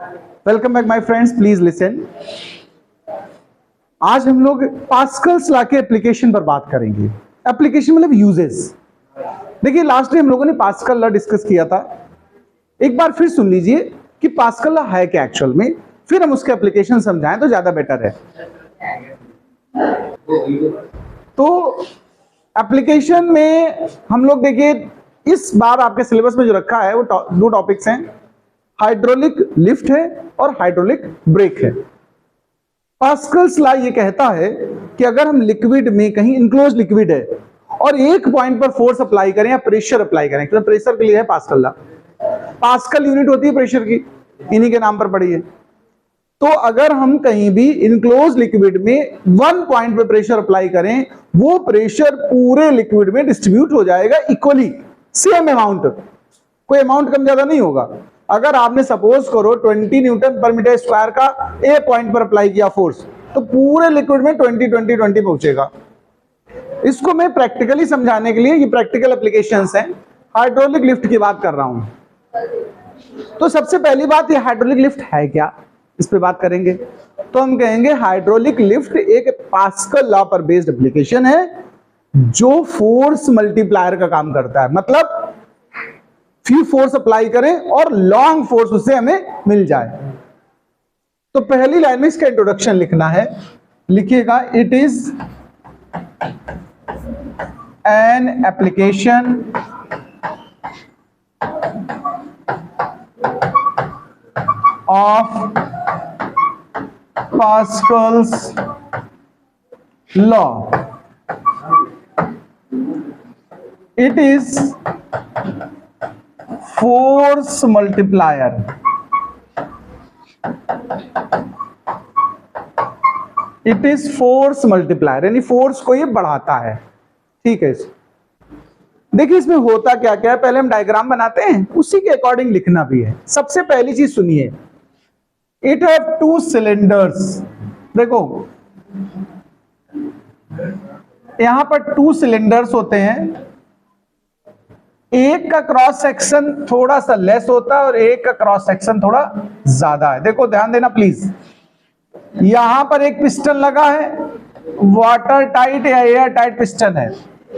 Welcome back my friends, please listen. आज हम लोग पास्कल्स लॉ के एप्लीकेशन पर बात करेंगे। एप्लीकेशन मतलब यूजेस। देखिए लास्ट टाइम हम लोगों ने पास्कल लॉ डिस्कस किया था। एक बार फिर सुन लीजिए कि पास्कल लॉ है क्या एक्चुअल में, फिर हम उसके एप्लीकेशन समझाएं तो ज्यादा बेटर है। तो एप्लीकेशन में हम लोग देखिए इस बार आपके सिलेबस में जो रखा है वो दो टॉपिक्स हैं, हाइड्रोलिक लिफ्ट है और हाइड्रोलिक ब्रेक है। पास्कल्स लॉ ये कहता है कि अगर हम लिक्विड में कहीं इनक्लोज लिक्विड है और एक पॉइंट पर फोर्स अप्लाई करें या प्रेशर अप्लाई करें, तो प्रेशर के लिए है पास्कल लॉ। पास्कल यूनिट होती है प्रेशर की, इन्हीं के नाम पर पड़ी है। तो अगर हम कहीं भी इनक्लोज लिक्विड में वन पॉइंट पर प्रेशर अप्लाई करें, वो प्रेशर पूरे लिक्विड में डिस्ट्रीब्यूट हो जाएगा इक्वली, सेम अमाउंट, कोई अमाउंट कम ज्यादा नहीं होगा। अगर आपने सपोज करो 20 न्यूटन पर मीटर स्क्वायर का ए पॉइंट पर अप्लाई किया फोर्स, तो पूरे लिक्विड में 20 पहुंचेगा। इसको मैं प्रैक्टिकली समझाने के लिए, ये प्रैक्टिकल एप्लीकेशंस हैं, हाइड्रोलिक लिफ्ट की बात कर रहा हूं। तो सबसे पहली बात, ये हाइड्रोलिक लिफ्ट है क्या, इस पे बात करेंगे। तो हम कहेंगे हाइड्रोलिक लिफ्ट एक पास्कल लॉ पर बेस्ड एप्लीकेशन है जो फोर्स मल्टीप्लायर का काम करता है। मतलब फ्यू फोर्स अप्लाई करें और लॉन्ग फोर्स उससे हमें मिल जाए। तो पहली लाइन में इसका इंट्रोडक्शन लिखना है, लिखिएगा, it is an application of Pascal's law. It is force multiplier. It is force multiplier, यानी फोर्स को ये बढ़ाता है। ठीक है, देखिए इसमें होता क्या क्या है, पहले हम डायग्राम बनाते हैं, उसी के अकॉर्डिंग लिखना भी है। सबसे पहली चीज सुनिए, इट हैव टू सिलेंडर्स। देखो यहां पर टू सिलेंडर्स होते हैं, एक का क्रॉस सेक्शन थोड़ा सा लेस होता है और एक का क्रॉस सेक्शन थोड़ा ज्यादा है। देखो ध्यान देना प्लीज, यहां पर एक पिस्टन लगा है, वाटर टाइट या एयर टाइट पिस्टन है,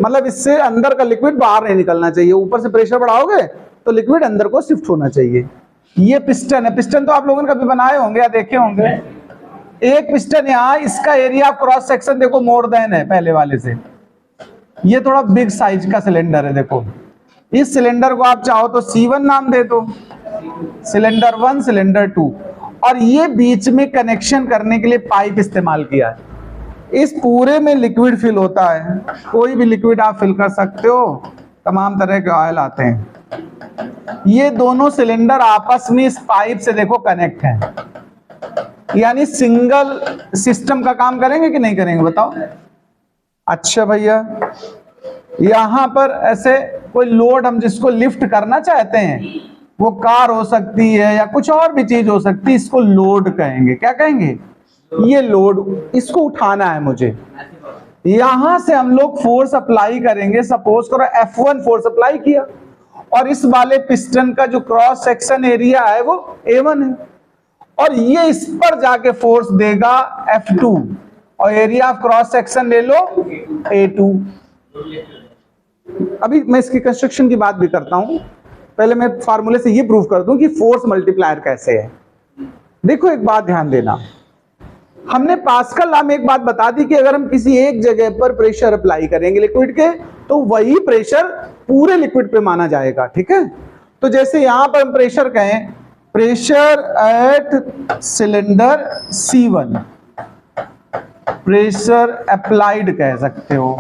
मतलब इससे अंदर का लिक्विड बाहर नहीं निकलना चाहिए। ऊपर से प्रेशर बढ़ाओगे तो लिक्विड अंदर को शिफ्ट होना चाहिए। ये पिस्टन है, पिस्टन तो आप लोगों ने कभी बनाए होंगे या देखे होंगे। एक पिस्टन यहां, इसका एरिया ऑफ क्रॉस सेक्शन देखो मोर देन है पहले वाले से, ये थोड़ा बिग साइज का सिलेंडर है। देखो इस सिलेंडर को आप चाहो तो C1 नाम दे दो, सिलेंडर 1, सिलेंडर 2, और ये बीच में कनेक्शन करने के लिए पाइप इस्तेमाल किया है। इस पूरे में लिक्विड फिल होता है, कोई भी लिक्विड आप फिल कर सकते हो, तमाम तरह के ऑयल आते हैं। ये दोनों सिलेंडर आपस में इस पाइप से देखो कनेक्ट हैं, यानी सिंगल सिस्टम का काम करेंगे कि नहीं करेंगे बताओ। अच्छा भैया, यहां पर ऐसे कोई लोड हम जिसको लिफ्ट करना चाहते हैं, वो कार हो सकती है या कुछ और भी चीज हो सकती है, इसको लोड कहेंगे। क्या कहेंगे? ये लोड, इसको उठाना है मुझे। यहां से हम लोग फोर्स अप्लाई करेंगे, सपोज करो F1 फोर्स अप्लाई किया, और इस वाले पिस्टन का जो क्रॉस सेक्शन एरिया है वो A1 है, और ये इस पर जाके फोर्स देगा F2, और एरिया ऑफ क्रॉस सेक्शन ले लो A2। अभी मैं इसकी कंस्ट्रक्शन की बात भी करता हूं, पहले मैं फार्मूले से ये प्रूव कर दूं कि फोर्स मल्टीप्लायर कैसे है। देखो एक बात ध्यान देना, हमने पास्कल लॉ में एक बात बता दी कि अगर हम किसी एक जगह पर प्रेशर अप्लाई करेंगे लिक्विड के, तो वही प्रेशर पूरे लिक्विड पे माना जाएगा। ठीक है, तो जैसे यहां पर हम प्रेशर कहें, pressure at cylinder C1, pressure applied कह सकते हो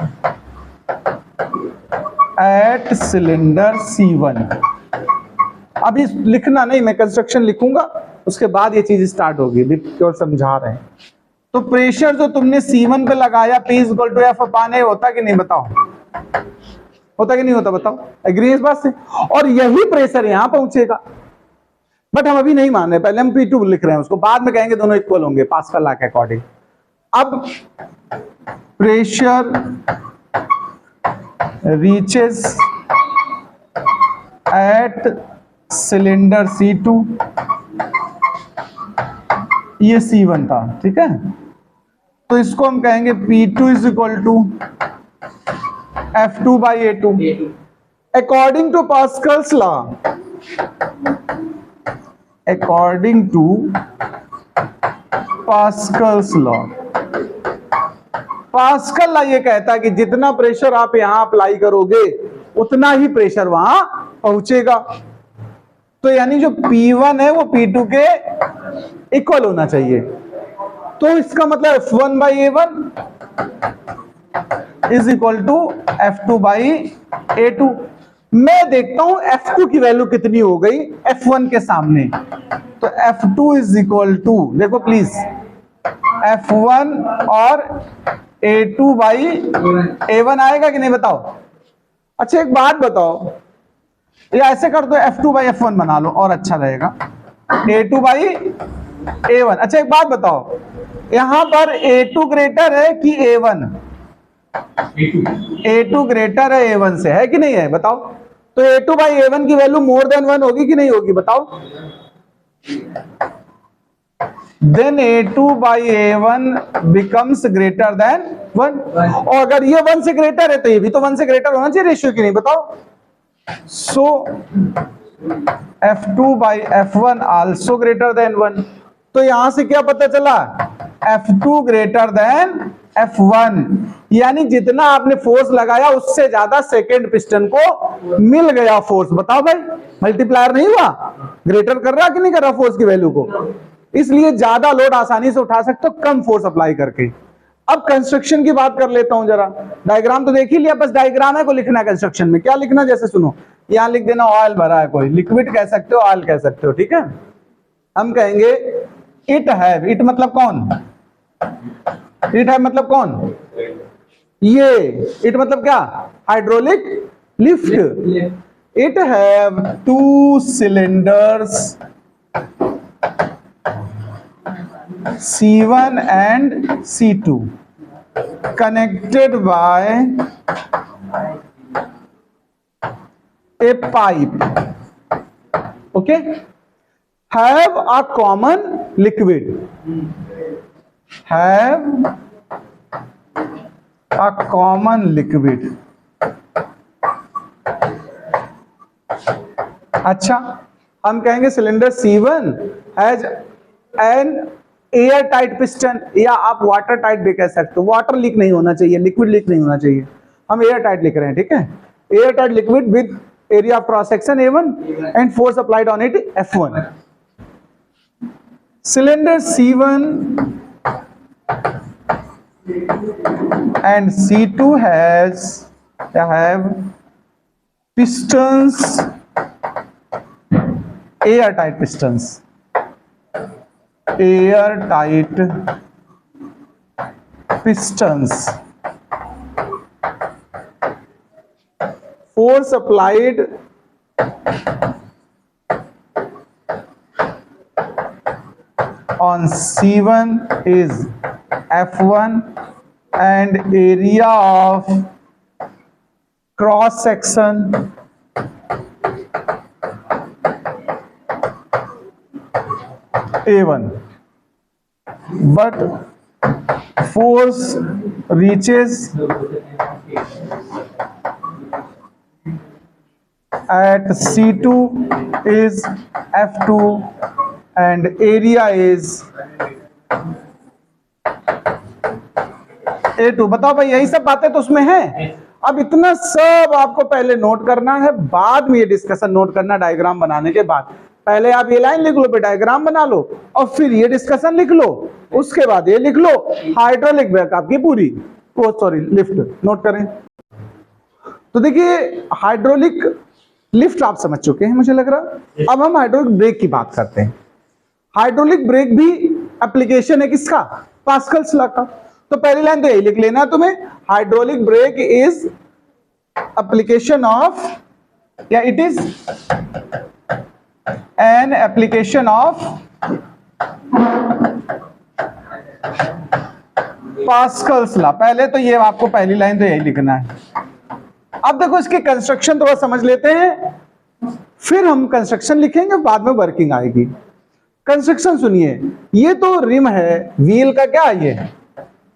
एट सिलेंडर C1। अभी लिखना नहीं, मैं कंस्ट्रक्शन लिखूंगा, उसके बाद ये चीज स्टार्ट होगी, और समझा रहे हैं। तो प्रेशर जो तुमने C1 पे लगाया, P=F/A होता कि नहीं बताओ, होता कि नहीं होता बताओ, एग्री इस बात से। और यही प्रेशर यहां पहुंचेगा, बट हम अभी नहीं मान रहे, पहले हम P2 लिख रहे हैं, उसको बाद में कहेंगे दोनों इक्वल होंगे पास्कल लॉ के अकॉर्डिंग। अब pressure reaches at cylinder C2 ये C1 था, ठीक है। तो इसको हम कहेंगे P2 is equal to F2 by A2 according to Pascal's law. According to Pascal's law, Pascal law ये कहता है कि जितना प्रेशर आप यहां अप्लाई करोगे उतना ही प्रेशर वहां पहुंचेगा। तो यानी जो P1 है वो P2 के इक्वल होना चाहिए। तो इसका मतलब F1 by A1 is equal to F2 by A2। मैं देखता हूं F2 की वैल्यू कितनी हो गई F1 के सामने। तो F2 इज इक्वल टू, देखो प्लीज, F1 और A2 बाई A1 आएगा कि नहीं बताओ। अच्छा एक बात बताओ, या ऐसे कर दो F2 बाई F1 बना लो और अच्छा रहेगा, A2 बाई A1। अच्छा एक बात बताओ, यहां पर A2 ग्रेटर है कि A1? A2 ग्रेटर है A1 से, है कि नहीं है बताओ। तो A2 बाई A1 की वैल्यू मोर देन 1 होगी कि नहीं होगी बताओ। Then A2 by A1 becomes greater than 1। और अगर ये 1 से ग्रेटर है तो ये भी तो 1 से ग्रेटर होना चाहिए रेशियो की नहीं बताओ। सो F2 by F1 also greater than 1। तो यहां से क्या पता चला, F2 ग्रेटर देन F1, यानी जितना आपने फोर्स लगाया उससे ज्यादा सेकेंड पिस्टन को मिल गया फोर्स। बताओ भाई, मल्टीप्लायर नहीं हुआ, ग्रेटर कर रहा कि नहीं कर रहा फोर्स की वैल्यू को। इसलिए ज्यादा लोड आसानी से उठा सकते हो कम फोर्स अप्लाई करके। अब कंस्ट्रक्शन की बात कर लेता हूं जरा। डायग्राम तो देख ही लिया, बस डायग्राम है को लिखना है कंस्ट्रक्शन में। क्या लिखना, जैसे सुनो, यहां लिख देना ऑयल भरा है, कोई लिक्विड कह सकते हो, ऑयल कह सकते हो, ठीक है। हम कहेंगे इट हैव, इट मतलब कौन, इट हैव मतलब कौन, ये इट मतलब क्या, hydraulic lift. It have 2 cylinders C1 and C2 connected by a pipe, okay, have a common liquid, have a common liquid। अच्छा हम कहेंगे cylinder C1 has an air tight piston, या आप वाटर टाइट भी कह सकते हो। वाटर लीक नहीं होना चाहिए, लिक्विड लीक नहीं होना चाहिए, हम एयर टाइट लिख रहे हैं, ठीक है। Air tight liquid with area of cross section A1 and force applied on it F1। Cylinder C1 and C2 have pistons, airtight pistons, airtight pistons। Force applied on C1 is F1 and area of cross section A1, but force reaches at C2 is F2 and area is A2। बताओ भाई, यही सब बातें तो उसमें है। अब इतना सब आपको पहले नोट करना है, बाद में ये डिस्कशन नोट करना डायग्राम बनाने के बाद। पहले आप ये लाइन लिख लो, फिर डायग्राम बना लो, और फिर ये डिस्कशन लिख लो, उसके बाद ये लिख लो। हाइड्रोलिक ब्रेक आपकी पूरी, सॉरी लिफ्ट नोट करें। तो देखिए हाइड्रोलिक लिफ्ट आप समझ चुके हैं मुझे लग रहा। अब हम हाइड्रोलिक ब्रेक की बात करते हैं। हाइड्रोलिक ब्रेक भी एप्लीकेशन है किसका, पास्कल्स लॉ का। तो पहली लाइन तो यही लिख लेना तुम्हें, hydraulic brake is application of, या it is an application of Pascal's law. पहले तो ये आपको पहली लाइन तो यही लिखना है। अब देखो इसके कंस्ट्रक्शन थोड़ा समझ लेते हैं, फिर हम कंस्ट्रक्शन लिखेंगे, बाद में वर्किंग आएगी। कंस्ट्रक्शन सुनिए, ये तो रिम है व्हील का, क्या है ये,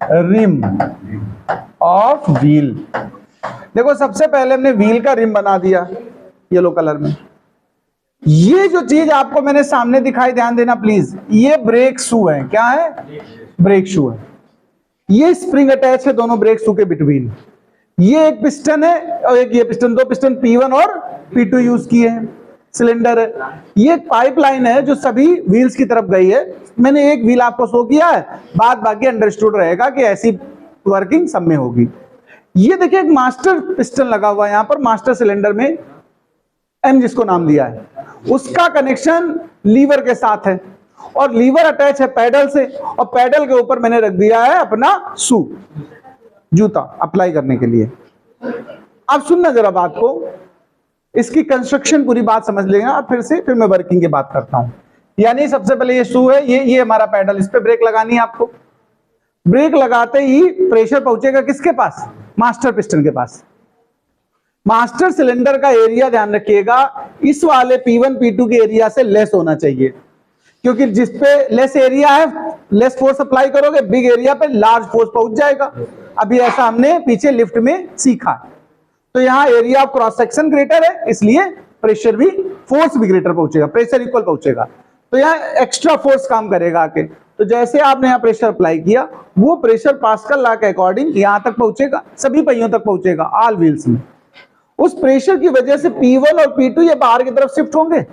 रिम ऑफ व्हील। देखो सबसे पहले हमने व्हील का रिम बना दिया येलो कलर में। ये जो चीज आपको मैंने सामने दिखाई, ध्यान देना प्लीज, ये ब्रेक शू है। क्या है, ब्रेक शू है। ये स्प्रिंग अटैच है दोनों ब्रेक शू के बिटवीन। ये एक पिस्टन है और एक ये पिस्टन, दो पिस्टन P1 और P2 यूज किए हैं। सिलेंडर है, ये एक पाइपलाइन है जो सभी व्हील्स की तरफ गई है। मैंने एक व्हील आपको शो किया है, बाद बाकी अंडरस्टूड रहेगा कि ऐसी वर्किंग सब में होगी। ये देखिए एक मास्टर पिस्टन लगा हुआ है यहां पर, मास्टर सिलेंडर में M जिसको नाम दिया है, उसका कनेक्शन लीवर के साथ है और लीवर अटैच है पैडल से, और पैडल के ऊपर मैंने रख दिया है अपना शू, जूता अप्लाई करने के लिए। अब सुनना जरा बात को, इसकी कंस्ट्रक्शन पूरी बात समझ लेगा फिर मैं वर्किंग की बात करता हूं। यानी सबसे पहले ये शू है, ये हमारा पैडल, इस पे ब्रेक लगानी है आपको। ब्रेक लगाते ही प्रेशर पहुंचेगा किसके पास, मास्टर पिस्टन के पास। मास्टर सिलेंडर का एरिया ध्यान रखिएगा, इस वाले P1 P2 के एरिया से लेस होना चाहिए, क्योंकि जिस पे लेस एरिया है लेस फोर्स अप्लाई करोगे, बिग एरिया पे लार्ज फोर्स पहुंच जाएगा। अभी ऐसा हमने पीछे लिफ्ट में सीखा। तो यहाँ area of cross section greater है, इसलिए प्रेशर भी, फोर्स भी ग्रेटर पहुंचेगा, प्रेशर इक्वल पहुंचेगा। तो यहाँ एक्स्ट्रा फोर्स काम करेगा आके। तो जैसे आपने यहाँ प्रेशर अप्लाई किया, वो प्रेशर पास्कल लॉ के अकॉर्डिंग यहाँ तक पहुंचेगा, सभी पहियों तक पहुंचेगा, ऑल व्हील्स में। उस प्रेशर की वजह से P1 और P2 ये बाहर की तरफ शिफ्ट होंगे,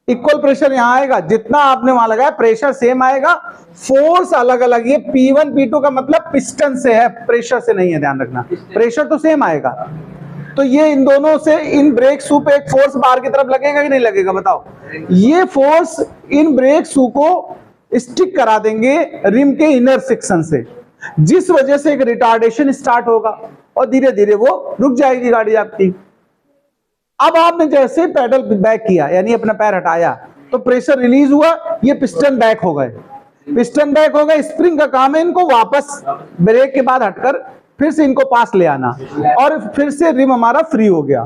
इक्वल प्रेशर यहां आएगा, जितना आपने वहां लगाया प्रेशर सेम आएगा, फोर्स अलग अलग। ये P1 P2 का मतलब पिस्टन से है, प्रेशर से नहीं है, ध्यान रखना, प्रेशर तो सेम आएगा। तो ये इन दोनों से, इन ब्रेक शू पे एक फोर्स बाहर की तरफ लगेगा कि नहीं लगेगा, बताओ। ये फोर्स इन ब्रेक शू को स्टिक करा देंगे रिम के इनर सेक्शन से, जिस वजह से एक रिटार्डेशन स्टार्ट होगा और धीरे धीरे वो रुक जाएगी गाड़ी आपकी। अब आपने जैसे पैडल बैक किया, यानी अपना पैर हटाया, तो प्रेशर रिलीज हुआ, ये पिस्टन बैक हो गए। पिस्टन बैक हो गए, स्प्रिंग का काम है इनको वापस ब्रेक के बाद हटकर फिर से इनको पास ले आना, और फिर से रिम हमारा फ्री हो गया,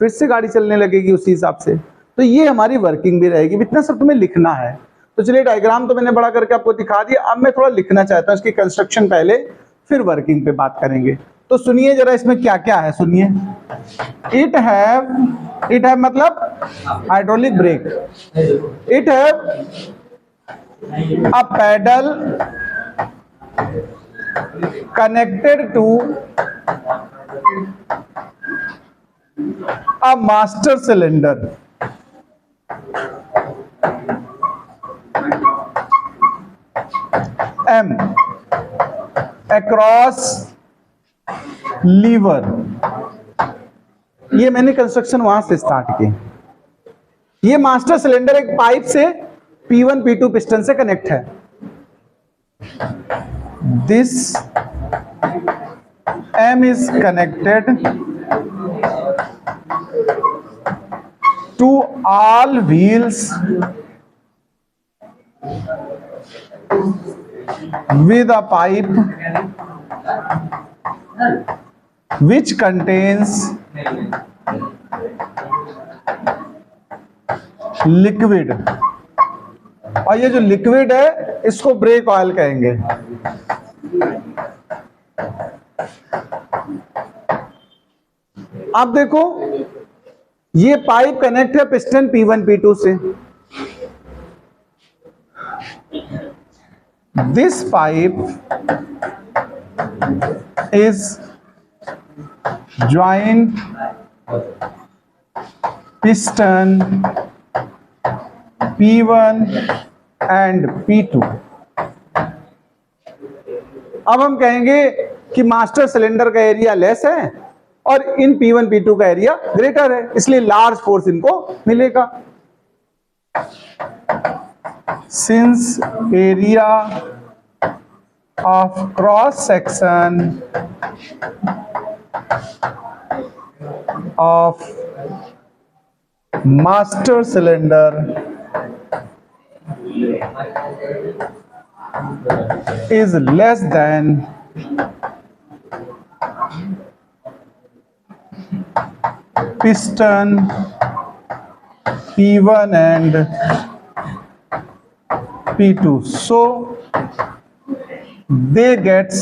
फिर से गाड़ी चलने लगेगी उसी हिसाब से। तो ये हमारी वर्किंग भी रहेगी। इतना सब तुम्हें लिखना है। तो चलिए, डायग्राम तो मैंने बड़ा करके आपको दिखा दिया, अब मैं थोड़ा लिखना चाहता हूँ इसकी कंस्ट्रक्शन पहले, फिर वर्किंग पे बात करेंगे। तो सुनिए जरा इसमें क्या क्या है, सुनिए। इट हैव मतलब hydraulic brake, it have a pedal connected to a master cylinder M across lever. ये मैंने कंस्ट्रक्शन वहां से स्टार्ट की। ये मास्टर सिलेंडर एक पाइप से P1 P2 पिस्टन से कनेक्ट है। This M is connected to all wheels with a pipe which contains liquid, और ये जो लिक्विड है इसको ब्रेक ऑयल कहेंगे। अब देखो, ये पाइप कनेक्ट है पिस्टन P1 P2 से। This pipe is joined piston P1 and P2। अब हम कहेंगे कि मास्टर सिलेंडर का एरिया लेस है और इन P1 P2 का एरिया ग्रेटर है, इसलिए लार्ज फोर्स इनको मिलेगा। Since area of cross section of master cylinder is less than piston P1 and P2. So they gets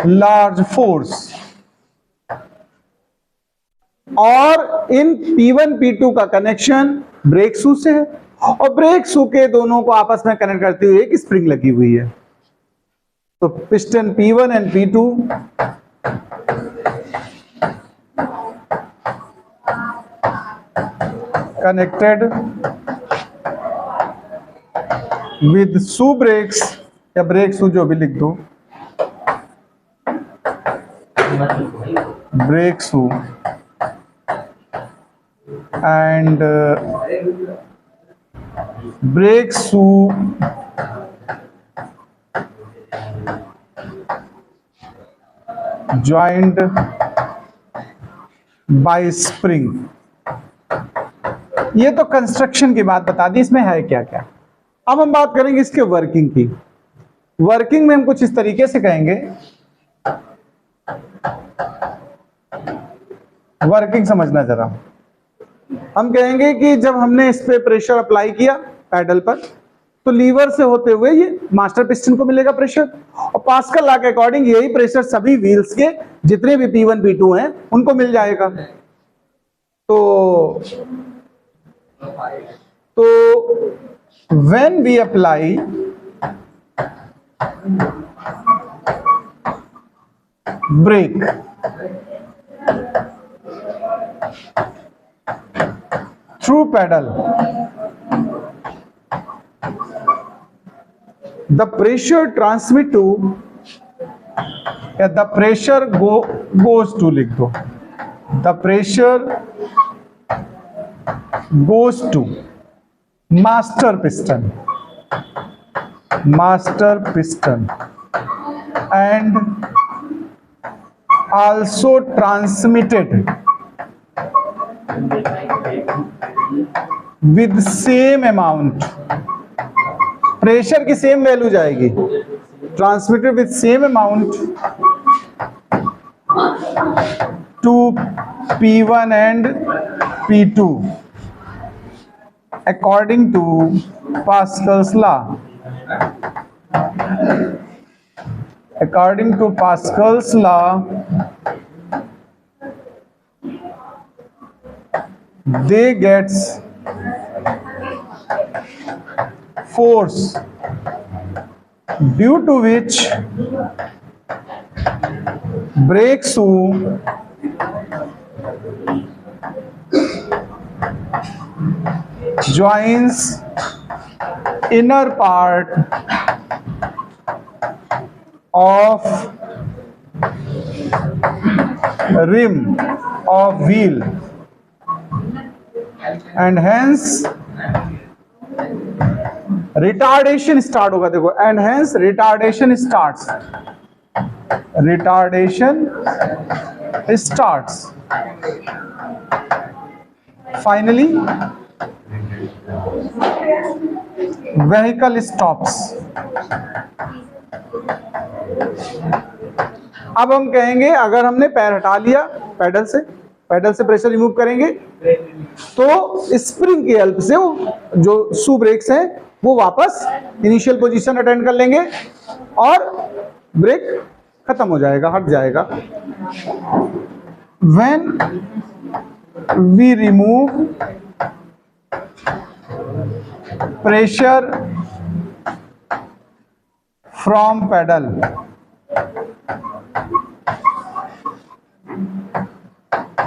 large force. और इन P1 P2 का कनेक्शन ब्रेक शू से है और ब्रेक शू के दोनों को आपस में कनेक्ट करते हुए एक स्प्रिंग लगी हुई है. तो piston P1 and P2 connected with shoe brakes या ब्रेक शू जो भी लिख दो, brake shoe and brake shoe joined by spring. ये तो कंस्ट्रक्शन की बात बता दी, इसमें है क्या क्या. अब हम बात करेंगे इसके वर्किंग की. वर्किंग में हम कुछ इस तरीके से कहेंगे, वर्किंग समझना जरा. हम कहेंगे कि जब हमने इस पे प्रेशर अप्लाई किया पैडल पर, तो लीवर से होते हुए ये मास्टर पिस्टन को मिलेगा प्रेशर, और पास्कल लॉ के अकॉर्डिंग यही प्रेशर सभी व्हील्स के जितने भी P1 P2 हैं उनको मिल जाएगा. तो when we apply brake through pedal, the pressure transmit to या the pressure goes to लिख दो, the pressure goes to master piston and also transmitted with same amount. Pressure की सेम वैल्यू जाएगी, transmitted with same amount to P1 and P2 according to Pascal's law. According to Pascal's law, they gets force due to which brake shoe joins inner part of rim of wheel and hence retardation start होगा. देखो, and hence retardation starts. Finally vehicle stops. अब हम कहेंगे अगर हमने पैर हटा लिया पैडल से प्रेशर रिमूव करेंगे तो स्प्रिंग की हेल्प से वो जो शू ब्रेक्स हैं वो वापस इनिशियल पोजीशन अटेंड कर लेंगे और ब्रेक खत्म हो जाएगा, हट जाएगा. When we remove pressure from pedal,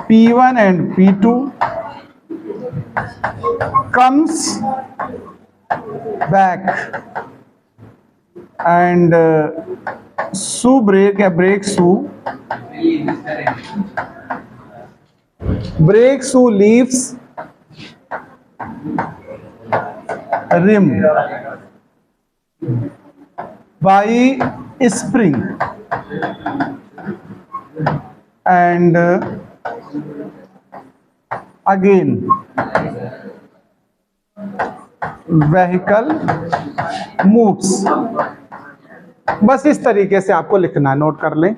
P1 and P2 comes back and shoe brake या brake shoe leaves rim by spring and again vehicle moves. बस इस तरीके से आपको लिखना है, नोट कर लें.